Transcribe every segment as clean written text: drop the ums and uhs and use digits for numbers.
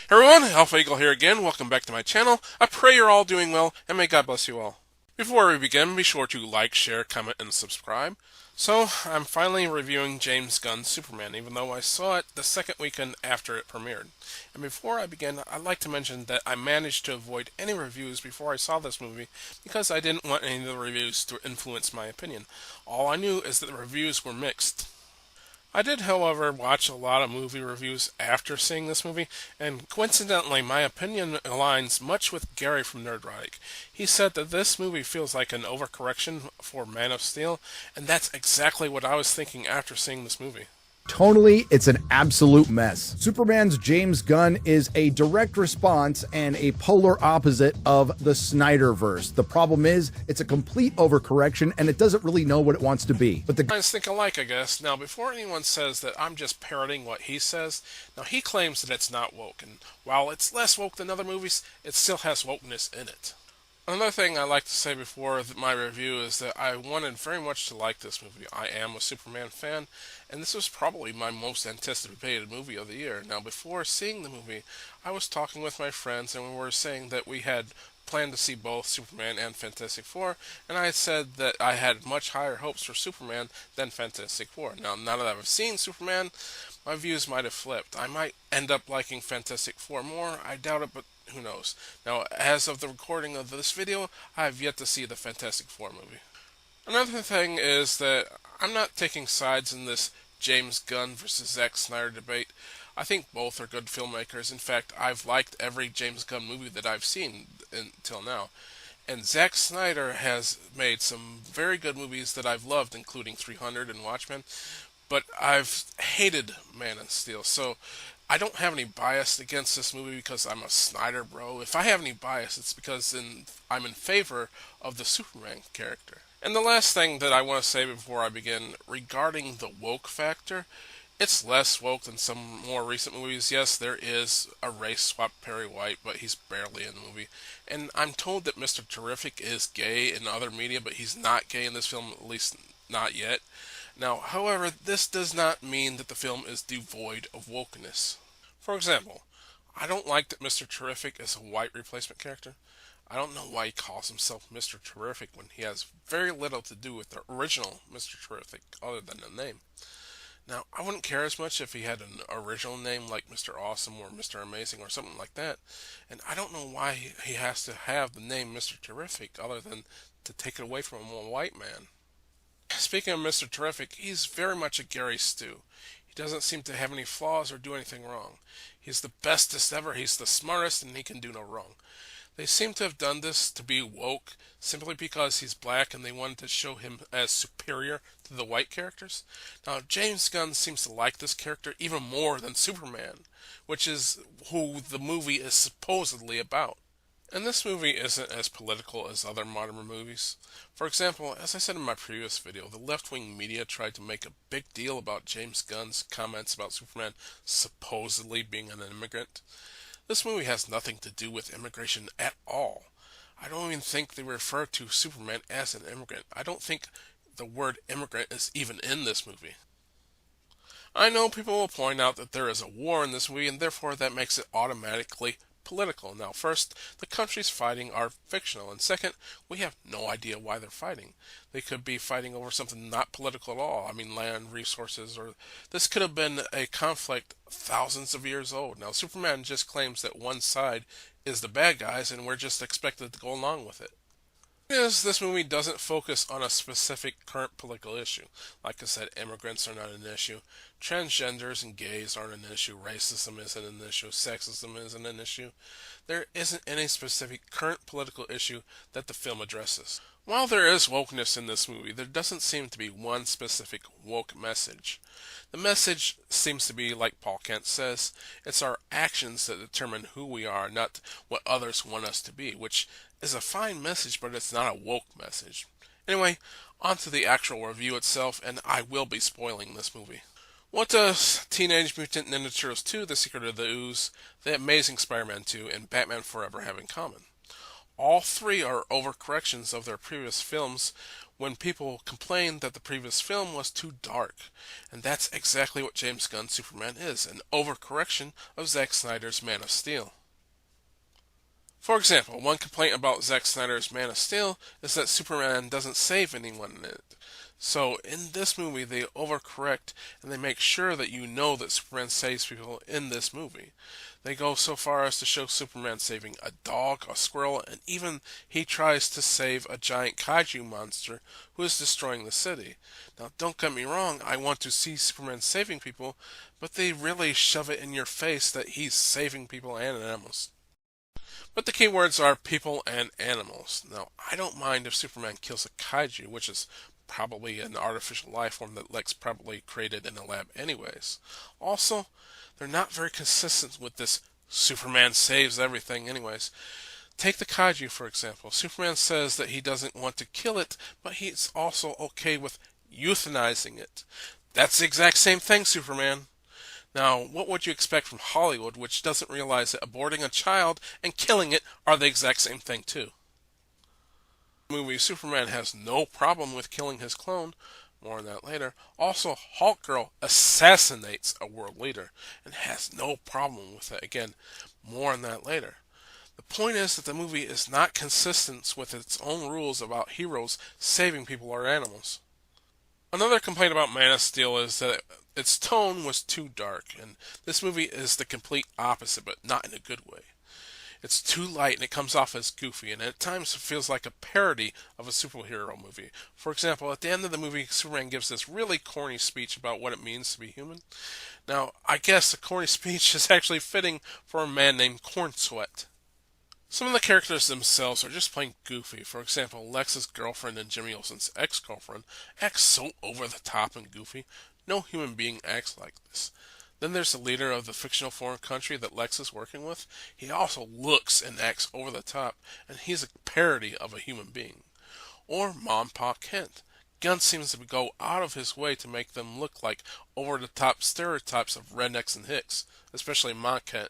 Everyone, Alpha Eagle here again. Welcome back to my channel. I pray you're all doing well, and may God bless you all. Before we begin, be sure to like, share, comment, and subscribe. So, I'm finally reviewing James Gunn's Superman, even though I saw it the second weekend after it premiered. And before I begin, I'd like to mention that I managed to avoid any reviews before I saw this movie because I didn't want any of the reviews to influence my opinion. All I knew is that the reviews were mixed. I did, however, watch a lot of movie reviews after seeing this movie, and coincidentally, my opinion aligns much with Gary from Nerdrotic. He said that this movie feels like an overcorrection for Man of Steel, and that's exactly what I was thinking after seeing this movie. Tonally, it's an absolute mess. Superman's James Gunn is a direct response and a polar opposite of the Snyderverse. The problem is, it's a complete overcorrection and it doesn't really know what it wants to be. But the guys think alike, I guess. Now, before anyone says that I'm just parroting what he says, now he claims that it's not woke, and while it's less woke than other movies, it still has wokeness in it. Another thing I like to say before my review is that I wanted very much to like this movie. I am a Superman fan, and this was probably my most anticipated movie of the year. Now, before seeing the movie, I was talking with my friends, and we were saying that we had planned to see both Superman and Fantastic Four, and I had said that I had much higher hopes for Superman than Fantastic Four. Now that I've seen Superman, my views might have flipped. I might end up liking Fantastic Four more. I doubt it, but who knows? Now, as of the recording of this video, I have yet to see the Fantastic Four movie. Another thing is that I'm not taking sides in this James Gunn versus Zack Snyder debate. I think both are good filmmakers. In fact, I've liked every James Gunn movie that I've seen until now. And Zack Snyder has made some very good movies that I've loved, including 300 and Watchmen. But I've hated Man of Steel, so I don't have any bias against this movie because I'm a Snyder bro. If I have any bias, it's because I'm in favor of the Superman character. And the last thing that I want to say before I begin, regarding the woke factor, it's less woke than some more recent movies. Yes, there is a race swap Perry White, but he's barely in the movie. And I'm told that Mr. Terrific is gay in other media, but he's not gay in this film, at least not yet. Now, however, this does not mean that the film is devoid of wokeness. For example, I don't like that Mr. Terrific is a white replacement character. I don't know why he calls himself Mr. Terrific when he has very little to do with the original Mr. Terrific other than the name. Now, I wouldn't care as much if he had an original name like Mr. Awesome or Mr. Amazing or something like that. And I don't know why he has to have the name Mr. Terrific other than to take it away from a white man. Speaking of Mr. Terrific, he's very much a Gary Stu. He doesn't seem to have any flaws or do anything wrong. He's the bestest ever, he's the smartest, and he can do no wrong. They seem to have done this to be woke simply because he's black and they wanted to show him as superior to the white characters. Now, James Gunn seems to like this character even more than Superman, which is who the movie is supposedly about. And this movie isn't as political as other modern movies. For example, as I said in my previous video, the left-wing media tried to make a big deal about James Gunn's comments about Superman supposedly being an immigrant. This movie has nothing to do with immigration at all. I don't even think they refer to Superman as an immigrant. I don't think the word immigrant is even in this movie. I know people will point out that there is a war in this movie, and therefore that makes it automatically political. Now, first, the countries fighting are fictional, and second, we have no idea why they're fighting. They could be fighting over something not political at all. I mean, land, resources, or this could have been a conflict thousands of years old. Now, Superman just claims that one side is the bad guys, and we're just expected to go along with it. This movie doesn't focus on a specific current political issue. Like I said, immigrants are not an issue. Transgenders and gays aren't an issue. Racism isn't an issue. Sexism isn't an issue. There isn't any specific current political issue that the film addresses. While there is wokeness in this movie, there doesn't seem to be one specific woke message. The message seems to be, like Paul Kent says, it's our actions that determine who we are, not what others want us to be, which is a fine message, but it's not a woke message. Anyway, on to the actual review itself, and I will be spoiling this movie. What does Teenage Mutant Ninja Turtles 2, The Secret of the Ooze, The Amazing Spider-Man 2, and Batman Forever have in common? All three are overcorrections of their previous films when people complained that the previous film was too dark. And that's exactly what James Gunn's Superman is, an overcorrection of Zack Snyder's Man of Steel. For example, one complaint about Zack Snyder's Man of Steel is that Superman doesn't save anyone in it. So in this movie, they overcorrect and they make sure that you know that Superman saves people in this movie. They go so far as to show Superman saving a dog, a squirrel, and even he tries to save a giant kaiju monster who is destroying the city. Now, don't get me wrong, I want to see Superman saving people, but they really shove it in your face that he's saving people and animals. But the key words are people and animals. Now, I don't mind if Superman kills a kaiju, which is probably an artificial life form that Lex probably created in a lab anyways. Also, they're not very consistent with this Superman saves everything anyways. Take the kaiju for example. Superman says that he doesn't want to kill it, but he's also okay with euthanizing it. That's the exact same thing, Superman. Now, what would you expect from Hollywood, which doesn't realize that aborting a child and killing it are the exact same thing, too? In the movie, Superman has no problem with killing his clone. More on that later. Also, Hulk Girl assassinates a world leader and has no problem with it. Again, more on that later. The point is that the movie is not consistent with its own rules about heroes saving people or animals. Another complaint about Man of Steel is that its tone was too dark, and this movie is the complete opposite, but not in a good way. It's too light and it comes off as goofy, and at times it feels like a parody of a superhero movie. For example, at the end of the movie, Superman gives this really corny speech about what it means to be human. Now, I guess the corny speech is actually fitting for a man named Corn Sweat. Some of the characters themselves are just plain goofy. For example, Lex's girlfriend and Jimmy Olsen's ex-girlfriend acts so over the top and goofy. No human being acts like this. Then there's the leader of the fictional foreign country that Lex is working with. He also looks and acts over the top, and he's a parody of a human being. Or Mom Pa Kent. Gunn seems to go out of his way to make them look like over-the-top stereotypes of rednecks and hicks, especially Ma Kent.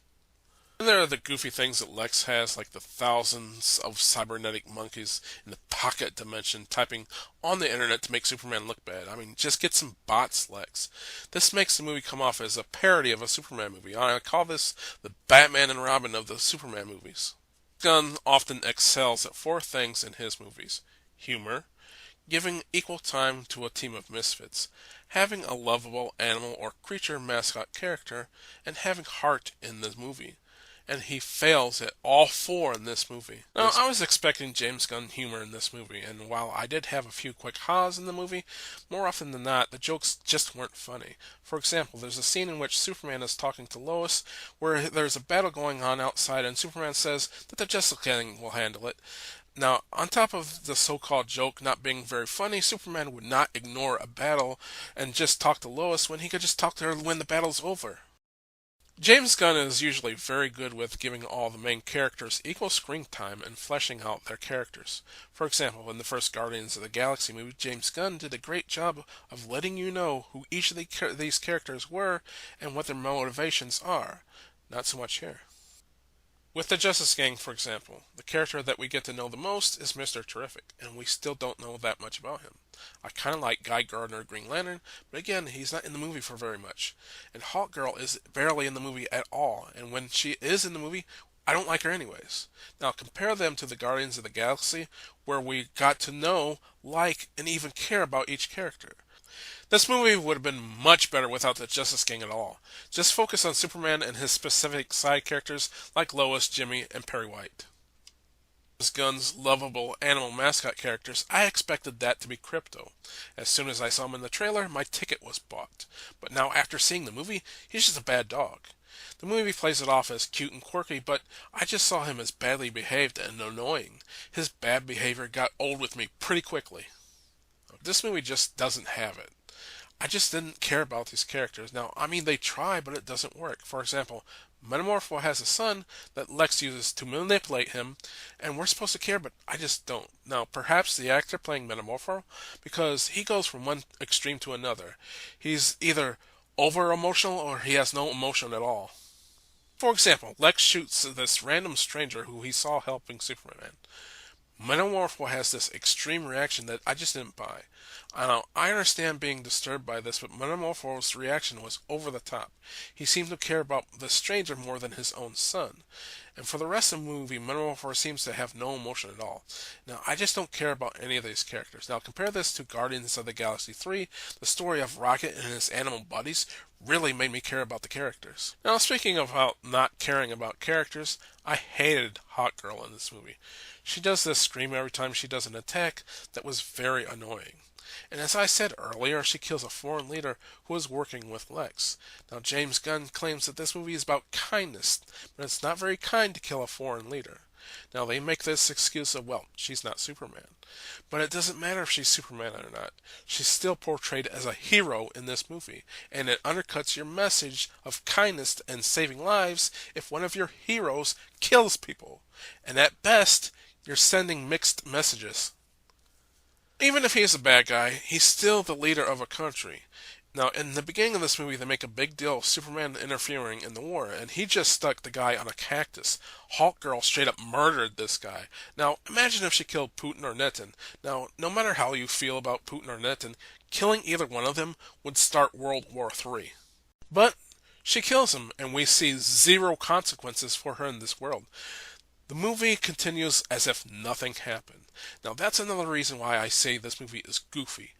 And there are the goofy things that Lex has, like the thousands of cybernetic monkeys in the pocket dimension typing on the internet to make Superman look bad. I mean, just get some bots, Lex. This makes the movie come off as a parody of a Superman movie. I call this the Batman and Robin of the Superman movies. Gunn often excels at four things in his movies: humor, giving equal time to a team of misfits, having a lovable animal or creature mascot character, and having heart in the movie. And he fails at all four in this movie. Now, I was expecting James Gunn humor in this movie, and while I did have a few quick ha's in the movie, more often than not, the jokes just weren't funny. For example, there's a scene in which Superman is talking to Lois, where there's a battle going on outside, and Superman says that the Justice Gang will handle it. Now, on top of the so-called joke not being very funny, Superman would not ignore a battle and just talk to Lois when he could just talk to her when the battle's over. James Gunn is usually very good with giving all the main characters equal screen time and fleshing out their characters. For example, in the first Guardians of the Galaxy movie, James Gunn did a great job of letting you know who each of these characters were and what their motivations are. Not so much here. With the Justice Gang, for example, the character that we get to know the most is Mr. Terrific, and we still don't know that much about him. I kind of like Guy Gardner Green Lantern, but again, he's not in the movie for very much. And Hawk Girl is barely in the movie at all, and when she is in the movie, I don't like her anyways. Now compare them to the Guardians of the Galaxy, where we got to know, like, and even care about each character. This movie would have been much better without the Justice Gang at all. Just focus on Superman and his specific side characters like Lois, Jimmy, and Perry White. As Gunn's lovable animal mascot characters, I expected that to be Crypto. As soon as I saw him in the trailer, my ticket was bought. But now after seeing the movie, he's just a bad dog. The movie plays it off as cute and quirky, but I just saw him as badly behaved and annoying. His bad behavior got old with me pretty quickly. This movie just doesn't have it. I just didn't care about these characters. Now, I mean, they try, but it doesn't work. For example, Metamorpho has a son that Lex uses to manipulate him, and we're supposed to care, but I just don't. Now, perhaps the actor playing Metamorpho, because he goes from one extreme to another. He's either over-emotional or he has no emotion at all. For example, Lex shoots this random stranger who he saw helping Superman. Metamorpho has this extreme reaction that I just didn't buy. I know I understand being disturbed by this, but Metamorpho's reaction was over the top. He seemed to care about the stranger more than his own son. And for the rest of the movie, Metamorpho seems to have no emotion at all. Now, I just don't care about any of these characters. Now, compare this to Guardians of the Galaxy 3. The story of Rocket and his animal buddies really made me care about the characters. Now, speaking of not caring about characters, I hated Hawk Girl in this movie. She does this scream every time she does an attack that was very annoying. And as I said earlier, she kills a foreign leader who is working with Lex. Now, James Gunn claims that this movie is about kindness, but it's not very kind to kill a foreign leader. Now, they make this excuse of, well, she's not Superman. But it doesn't matter if she's Superman or not. She's still portrayed as a hero in this movie, and it undercuts your message of kindness and saving lives if one of your heroes kills people. And at best, you're sending mixed messages. Even if he's a bad guy, he's still the leader of a country. Now, in the beginning of this movie, they make a big deal of Superman interfering in the war, and he just stuck the guy on a cactus. Hawk Girl straight up murdered this guy. Now, imagine if she killed Putin or Netin. Now, no matter how you feel about Putin or Netin, killing either one of them would start World War III. But she kills him, and we see zero consequences for her in this world. The movie continues as if nothing happened. Now, that's another reason why I say this movie is goofy.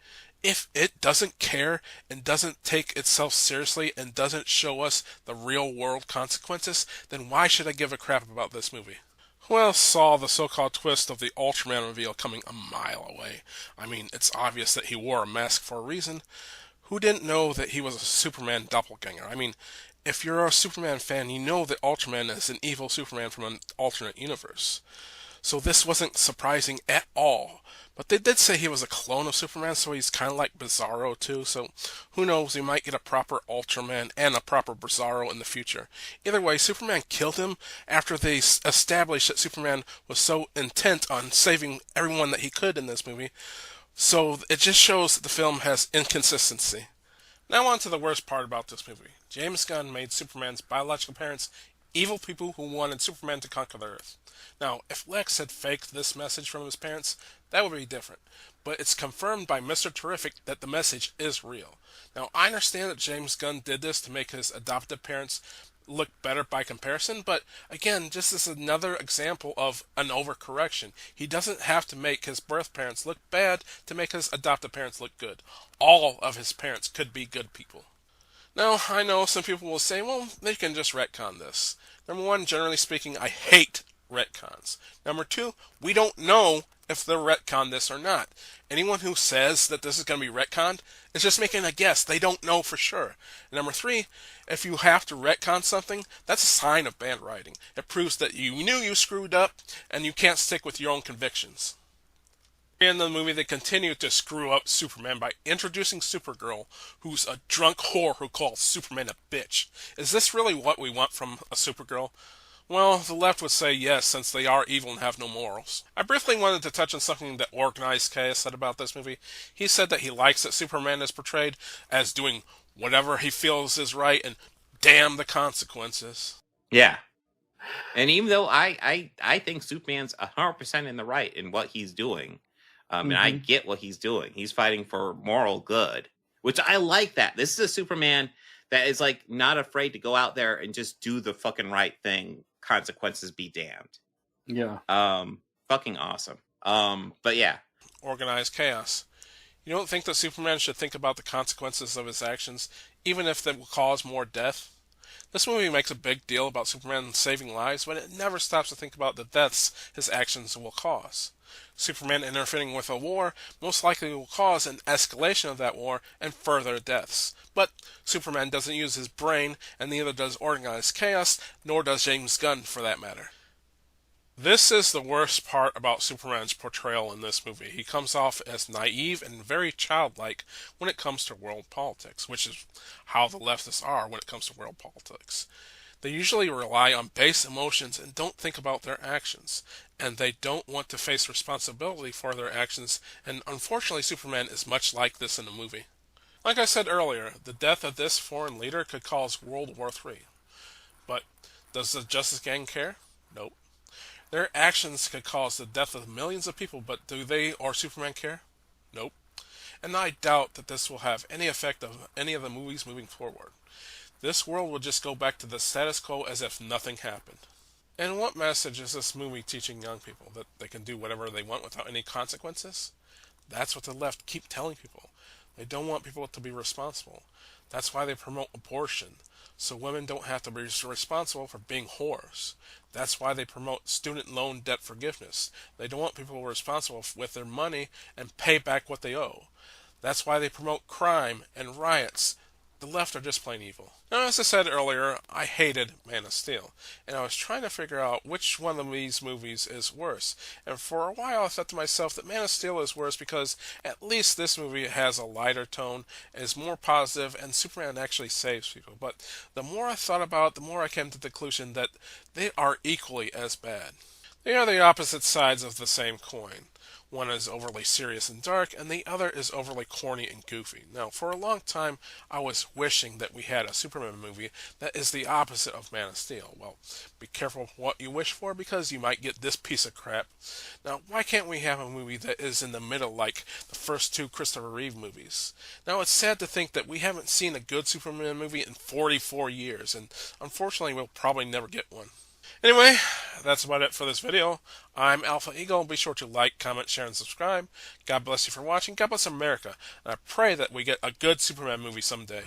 If it doesn't care and doesn't take itself seriously and doesn't show us the real world consequences, then why should I give a crap about this movie? Who else saw the so-called twist of the Ultraman reveal coming a mile away? I mean, it's obvious that he wore a mask for a reason. Who didn't know that he was a Superman doppelganger? I mean, if you're a Superman fan, you know that Ultraman is an evil Superman from an alternate universe. So this wasn't surprising at all. But they did say he was a clone of Superman, so he's kind of like Bizarro too. So who knows, we might get a proper Ultraman and a proper Bizarro in the future. Either way, Superman killed him after they established that Superman was so intent on saving everyone that he could in this movie. So it just shows that the film has inconsistency. Now on to the worst part about this movie. James Gunn made Superman's biological parents evil people who wanted Superman to conquer the Earth. Now, if Lex had faked this message from his parents, that would be different. But it's confirmed by Mr. Terrific that the message is real. Now, I understand that James Gunn did this to make his adoptive parents look better by comparison, but again, just as another example of an overcorrection. He doesn't have to make his birth parents look bad to make his adoptive parents look good. All of his parents could be good people. Now, I know some people will say, well, they can just retcon this. Number one, generally speaking, I hate retcons. Number two, we don't know if they'll retcon this or not. Anyone who says that this is going to be retconned is just making a guess. They don't know for sure. And number three, if you have to retcon something, that's a sign of bad writing. It proves that you knew you screwed up and you can't stick with your own convictions. In the movie, they continue to screw up Superman by introducing Supergirl, who's a drunk whore who calls Superman a bitch. Is this really what we want from a Supergirl? Well, the left would say yes, since they are evil and have no morals. I briefly wanted to touch on something that Organized Chaos said about this movie. He said that he likes that Superman is portrayed as doing whatever he feels is right and damn the consequences. Yeah. And even though I think Superman's 100% in the right in what he's doing, and I get what he's doing. He's fighting for moral good, which I like that. This is a Superman that is like not afraid to go out there and just do the fucking right thing. Consequences be damned. Yeah. Fucking awesome. But yeah. Organized Chaos. You don't think that Superman should think about the consequences of his actions, even if they will cause more death? This movie makes a big deal about Superman saving lives, but it never stops to think about the deaths his actions will cause. Superman interfering with a war most likely will cause an escalation of that war and further deaths. But Superman doesn't use his brain, and neither does Organized Chaos, nor does James Gunn for that matter. This is the worst part about Superman's portrayal in this movie. He comes off as naive and very childlike when it comes to world politics, which is how the leftists are when it comes to world politics. They usually rely on base emotions and don't think about their actions, and they don't want to face responsibility for their actions, and unfortunately Superman is much like this in the movie. Like I said earlier, the death of this foreign leader could cause World War III. But does the Justice Gang care? Nope. Their actions could cause the death of millions of people, but do they or Superman care? Nope. And I doubt that this will have any effect of any of the movies moving forward. This world will just go back to the status quo as if nothing happened. And what message is this movie teaching young people? That they can do whatever they want without any consequences? That's what the left keep telling people. They don't want people to be responsible. That's why they promote abortion, so women don't have to be responsible for being whores. That's why they promote student loan debt forgiveness. They don't want people responsible with their money and pay back what they owe. That's why they promote crime and riots. The left are just plain evil. Now, as I said earlier, I hated Man of Steel, and I was trying to figure out which one of these movies is worse. And for a while, I thought to myself that Man of Steel is worse because at least this movie has a lighter tone, is more positive, and Superman actually saves people. But the more I thought about it, the more I came to the conclusion that they are equally as bad. They are the opposite sides of the same coin. One is overly serious and dark, and the other is overly corny and goofy. Now, for a long time, I was wishing that we had a Superman movie that is the opposite of Man of Steel. Well, be careful what you wish for, because you might get this piece of crap. Now, why can't we have a movie that is in the middle like the first two Christopher Reeve movies? Now, it's sad to think that we haven't seen a good Superman movie in 44 years, and unfortunately, we'll probably never get one. Anyway, that's about it for this video. I'm Alpha Eagle. Be sure to like, comment, share, and subscribe. God bless you for watching. God bless America. And I pray that we get a good Superman movie someday.